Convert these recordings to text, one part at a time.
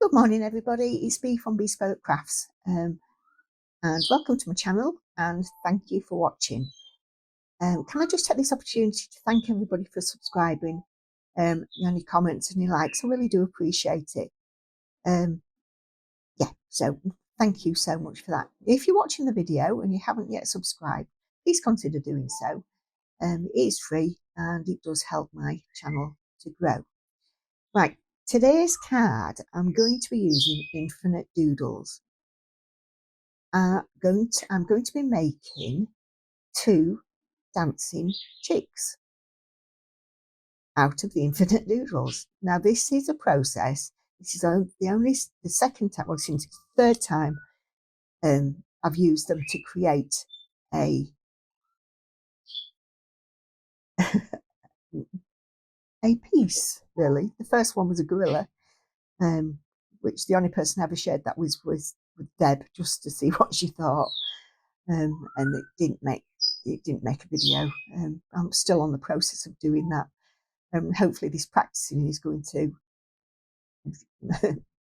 Good morning everybody, it's Bea from Bespoke Crafts and welcome to my channel and thank you for watching. Can I just take this opportunity to thank everybody for subscribing, and your comments and your likes. I really do appreciate it. Yeah, so thank you so much for that. If you're watching the video and you haven't yet subscribed, please consider doing so. It is free and it does help my channel to grow. Right, today's card I'm going to be using Infinite Doodles. I'm going to be making 2 dancing chicks out of the Infinite Doodles. Now this is a process. This is the second time, well, since it's the third time I've used them to create a a piece. Really, the first one was a gorilla, which the only person I ever shared that was with Deb, just to see what she thought. And it didn't make a video. I'm still on the process of doing that. Hopefully this practicing is going to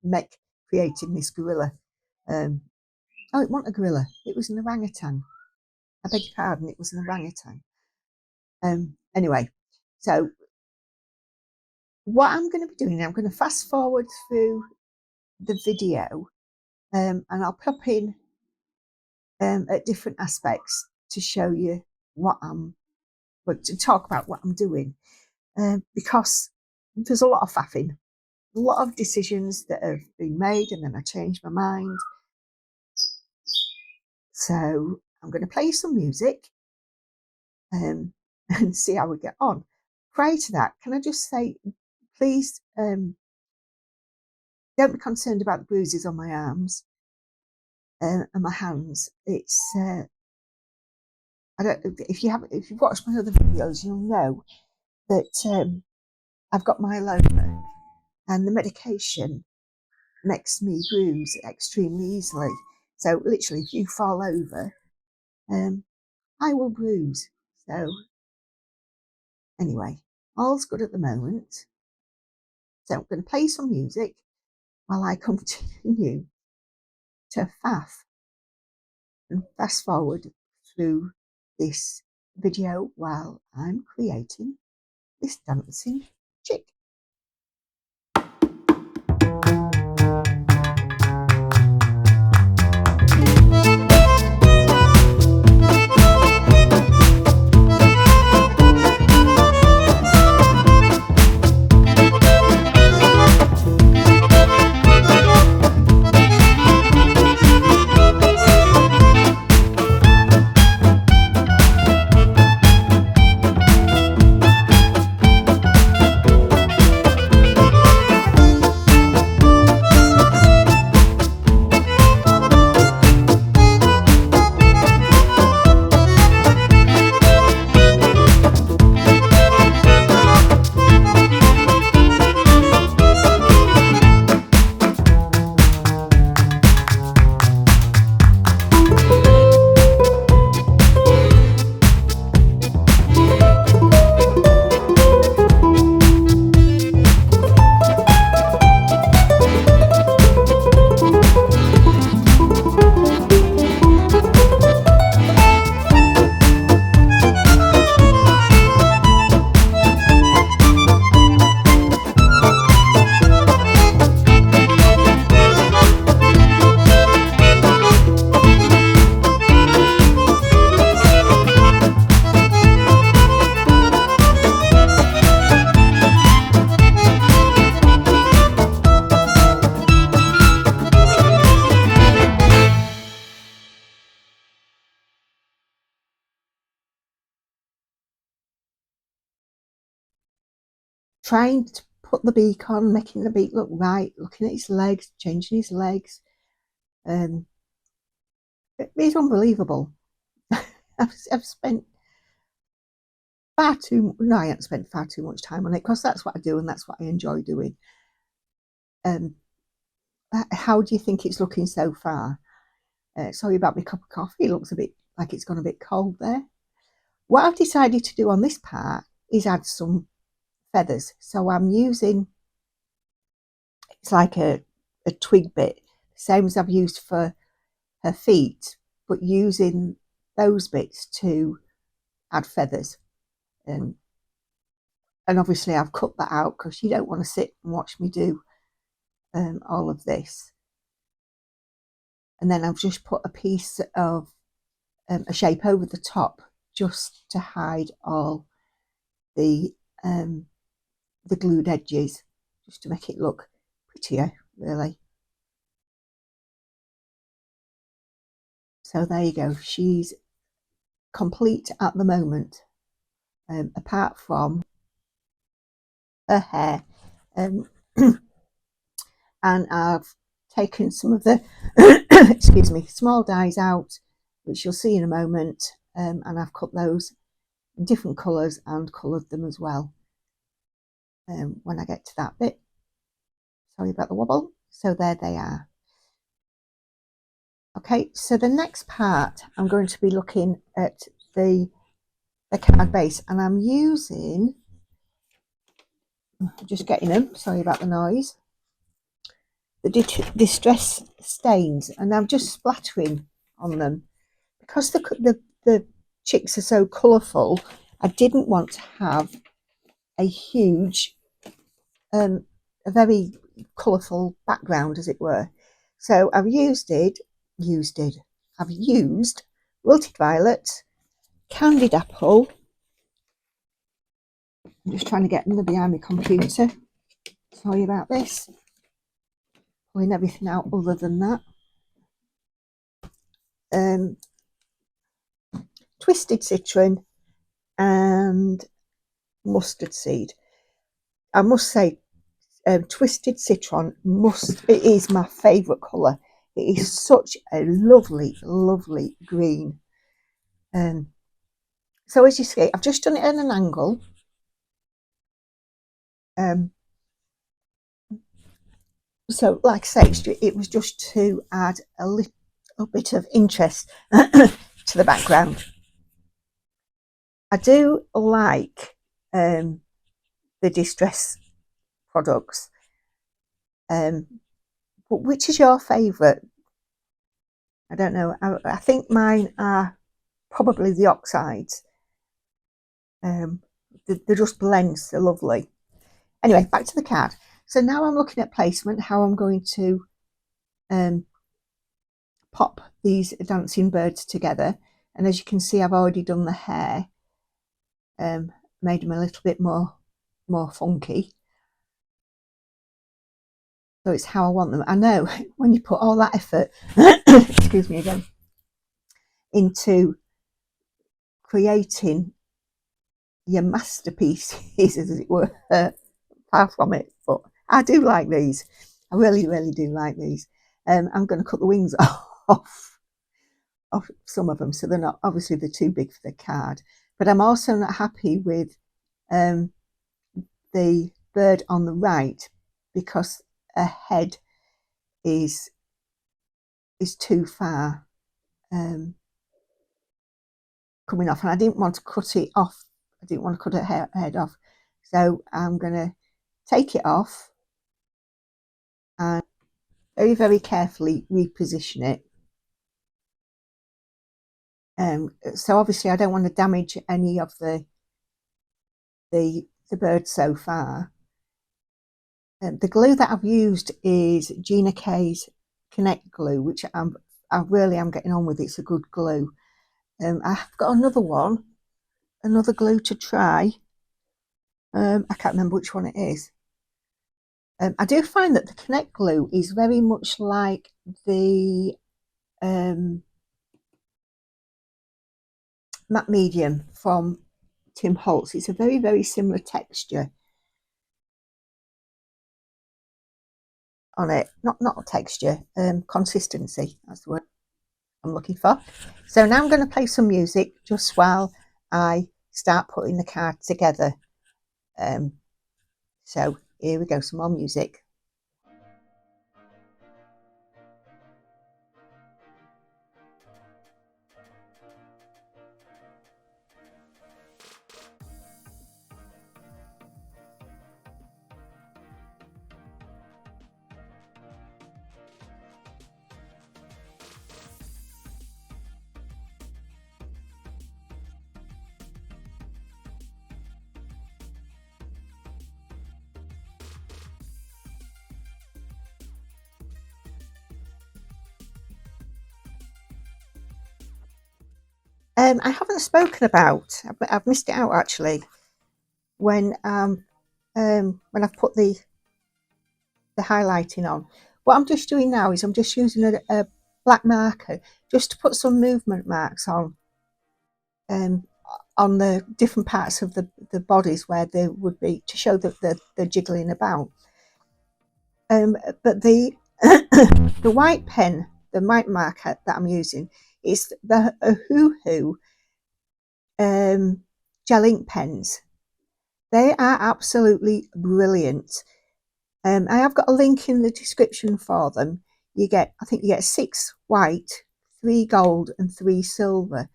make creating this gorilla. Oh, it wasn't a gorilla, it was an orangutan. I beg your pardon, it was an orangutan. Anyway, so what I'm going to be doing, I'm going to fast forward through the video, and I'll pop in at different aspects to show you to talk about what I'm doing, because there's a lot of faffing, a lot of decisions that have been made, and then I changed my mind. So I'm going to play some music and see how we get on. Prior to that, can I just say, please don't be concerned about the bruises on my arms and my hands. It's I don't, if you've watched my other videos, you'll know that I've got myeloma, and the medication makes me bruise extremely easily. So literally, if you fall over, I will bruise. So anyway, all's good at the moment. So I'm going to play some music while I continue to faff and fast forward through this video while I'm creating this dancing chick. Trying to put the beak on, making the beak look right, looking at his legs, changing his legs. It's unbelievable. I've spent I haven't spent far too much time on it, because that's what I do and that's what I enjoy doing. How do you think it's looking so far? Sorry about my cup of coffee, it looks a bit like it's gone a bit cold there. What I've decided to do on this part is add some feathers. So I'm using, it's like a a twig bit, same as I've used for her feet, but using those bits to add feathers. And obviously I've cut that out because you don't want to sit and watch me do all of this. And then I've just put a piece of a shape over the top just to hide all the glued edges, just to make it look prettier, really. So there you go, she's complete at the moment, apart from her hair. And I've taken some of the excuse me, small dies out, which you'll see in a moment, and I've cut those in different colours and coloured them as well when I get to that bit. Sorry about the wobble. So there they are. Okay, so the next part I'm going to be looking at the card base, and I'm using, just getting them, sorry about the noise, the Distress Stains, and I'm just splattering on them because the chicks are so colourful. I didn't want to have a huge a very colourful background, as it were. So I've used Wilted Violet, Candied Apple. I'm just trying to get them behind my computer. Sorry about this. Pulling everything out other than that. Twisted Citron and Mustard Seed. I must say, Twisted Citron it is my favourite colour. It is such a lovely, lovely green. So as you see, I've just done it at an angle. So like I say, it was just to add a little bit of interest to the background. I do like the Distress products, but which is your favourite? I don't know. I think mine are probably the oxides. They're just blends, they're lovely. Anyway, back to the card. So now I'm looking at placement, how I'm going to pop these dancing birds together. And as you can see, I've already done the hair, made them a little bit more funky. So it's how I want them. I know when you put all that effort, excuse me again, into creating your masterpieces, as it were, far from it. But I do like these. I really, really do like these. I'm going to cut the wings off some of them, so they're not, obviously they're too big for the card. But I'm also not happy with the bird on the right, because a head is too far coming off, and I didn't want to cut it off. I didn't want to cut her head off, so I'm going to take it off and very, very carefully reposition it. So obviously I don't want to damage any of the bird so far. The glue that I've used is Gina K's Connect glue, which I really am getting on with. It's a good glue. I've got another glue to try. I can't remember which one it is. I do find that the Connect glue is very much like the matte medium from Holtz. It's a very, very similar texture on it. Not texture, consistency, that's the word I'm looking for. So now I'm going to play some music just while I start putting the card together. So here we go, some more music. I haven't spoken about, I've missed it out actually, when I've put the highlighting on. What I'm just doing now is I'm just using a black marker just to put some movement marks on the different parts of the bodies where they would be, to show that they're jiggling about. But the the white pen, the white marker that I'm using is the Ohuhu gel ink pens. They are absolutely brilliant. I have got a link in the description for them. I think you get 6 white, 3 gold and 3 silver.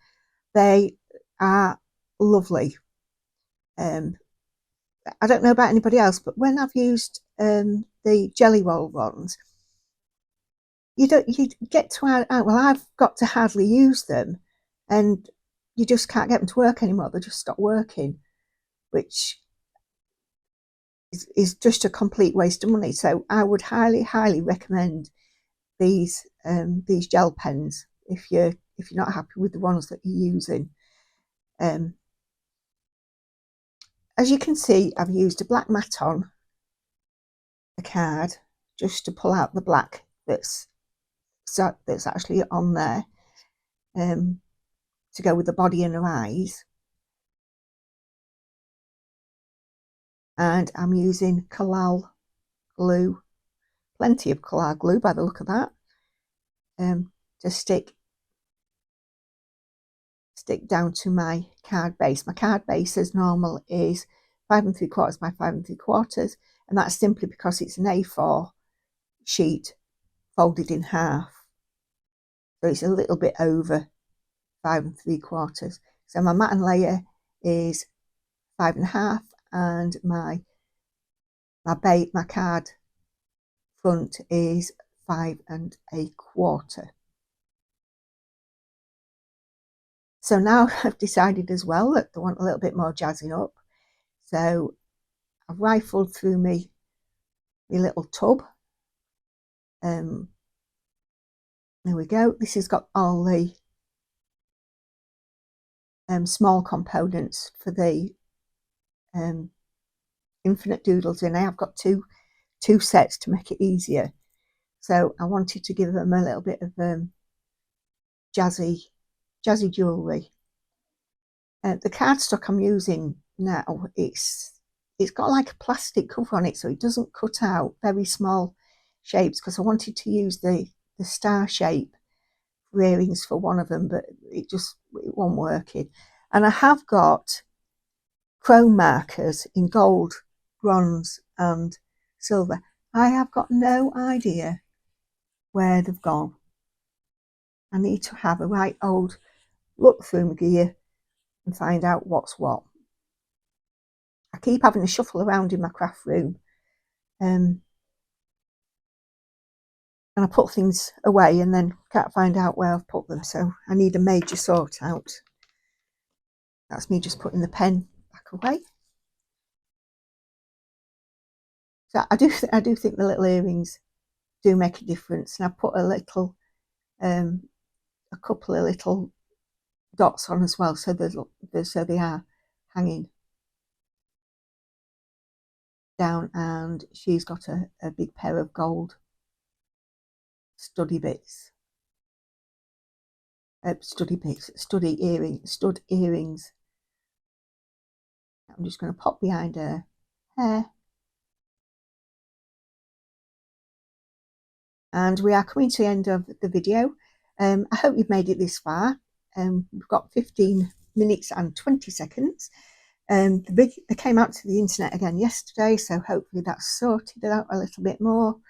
They are lovely. I don't know about anybody else, but when I've used the jelly roll ones, you get to well, I've got to hardly use them, and you just can't get them to work anymore. They just stop working, which is just a complete waste of money. So I would highly recommend these gel pens if you're not happy with the ones that you're using. As you can see, I've used a black mat on the card just to pull out the black that's actually on there, to go with the body and the eyes. And I'm using Collall glue, plenty of Collall glue by the look of that, to stick down to my card base. My card base as normal is 5 3/4 by 5 3/4, and that's simply because it's an A4 sheet folded in half, so it's a little bit over 5 3/4. So my mat and layer is 5 1/2, and my card front is 5 1/4. So now I've decided as well that I want a little bit more jazzing up. So I've rifled through my little tub. There we go. This has got all the small components for the Infinite Doodles in. I've got two sets to make it easier. So I wanted to give them a little bit of jazzy jewellery. The cardstock I'm using now, it's got like a plastic cover on it, so it doesn't cut out very small shapes, because I wanted to use the star shape earrings for one of them, but it wasn't working. And I have got chrome markers in gold, bronze and silver. I have got no idea where they've gone. I need to have a right old look through my gear and find out what's what. I keep having to shuffle around in my craft room, and I put things away and then can't find out where I've put them, so I need a major sort out. That's me just putting the pen back away. So I do think the little earrings do make a difference, and I put a couple of little dots on as well, so they are hanging down. And she's got a big pair of gold stud earrings. I'm just going to pop behind her hair. And we are coming to the end of the video. I hope you've made it this far. We've got 15 minutes and 20 seconds. They came out to the internet again yesterday, so hopefully that's sorted it out a little bit more.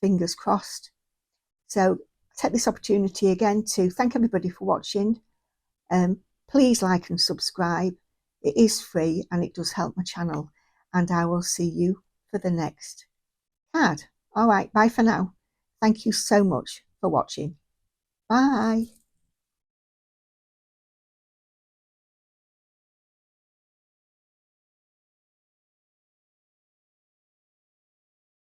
Fingers crossed. So I take this opportunity again to thank everybody for watching. Please like and subscribe. It is free and it does help my channel. And I will see you for the next card. All right, bye for now. Thank you so much for watching. Bye.